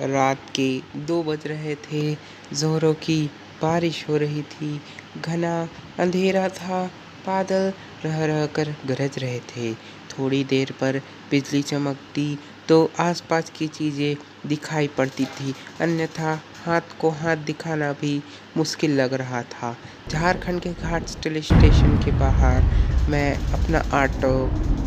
रात के 2 बज रहे थे। ज़ोरों की बारिश हो रही थी। घना अंधेरा था। बादल रह रह कर गरज रहे थे। थोड़ी देर पर बिजली चमकती तो आसपास की चीज़ें दिखाई पड़ती थी, अन्यथा हाथ को हाथ दिखाना भी मुश्किल लग रहा था। झारखंड के घाटशिला स्टेशन के बाहर मैं अपना ऑटो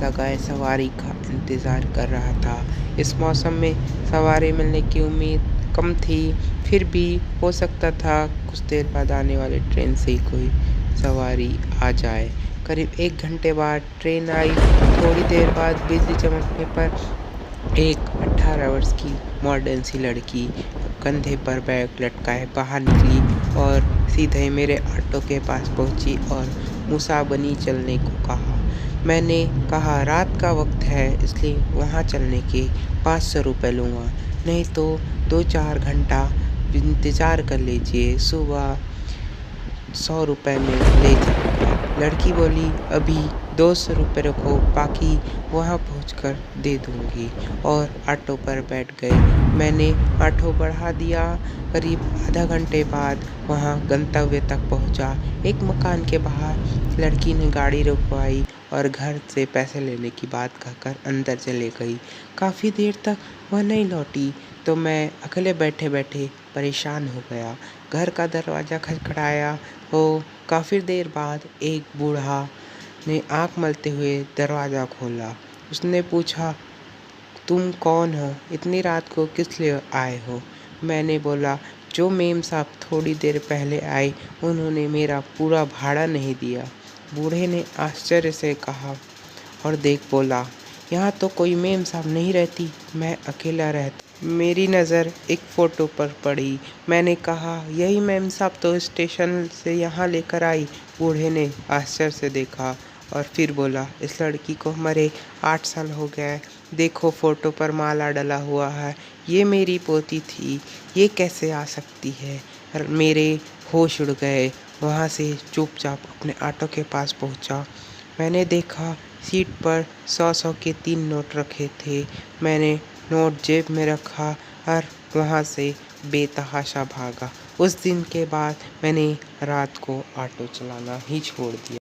लगाए सवारी का इंतज़ार कर रहा था। इस मौसम में सवारी मिलने की उम्मीद कम थी, फिर भी हो सकता था कुछ देर बाद आने वाली ट्रेन से ही कोई सवारी आ जाए। करीब 1 घंटे बाद ट्रेन आई। थोड़ी देर बाद बिजली चमकने पर एक 18 वर्ष की मॉडर्न सी लड़की कंधे पर बैग लटकाए बाहर निकली और सीधे मेरे ऑटो के पास पहुंची और मुसाबनी चलने को कहा। मैंने कहा रात का वक्त है, इसलिए वहां चलने के 500 रुपये लूँगा, नहीं तो 2-4 घंटा इंतज़ार कर लीजिए, सुबह 100 रुपये में ले जाऊँगा। लड़की बोली अभी 200 रुपये रखो, बाकी वहाँ पहुँचकर दे दूँगी, और ऑटो पर बैठ गए। मैंने ऑटो बढ़ा दिया। करीब आधा घंटे बाद वहाँ गंतव्य तक पहुँचा। एक मकान के बाहर लड़की ने गाड़ी रुकवाई और घर से पैसे लेने की बात कहकर अंदर चले गई। काफ़ी देर तक वह नहीं लौटी तो मैं अकेले बैठे बैठे परेशान हो गया। घर का दरवाज़ा खटखटाया तो काफ़ी देर बाद एक बूढ़ा ने आँख मलते हुए दरवाज़ा खोला। उसने पूछा, तुम कौन हो? इतनी रात को किस लिए आए हो? मैंने बोला, जो मेम साहब थोड़ी देर पहले आए, उन्होंने मेरा पूरा भाड़ा नहीं दिया। बूढ़े ने आश्चर्य से कहा और देख बोला, यहाँ तो कोई मेम साहब नहीं रहती, मैं अकेला रहता। मेरी नज़र एक फ़ोटो पर पड़ी। मैंने कहा, यही मेम साहब तो स्टेशन से यहाँ लेकर आई। बूढ़े ने आश्चर्य से देखा और फिर बोला, इस लड़की को मरे 8 साल हो गए। देखो फ़ोटो पर माला डला हुआ है, ये मेरी पोती थी, ये कैसे आ सकती है? मेरे होश उड़ गए। वहाँ से चुपचाप अपने ऑटो के पास पहुँचा। मैंने देखा सीट पर 100-100 के 3 नोट रखे थे। मैंने नोट जेब में रखा और वहाँ से बेतहाशा भागा। उस दिन के बाद मैंने रात को ऑटो चलाना ही छोड़ दिया।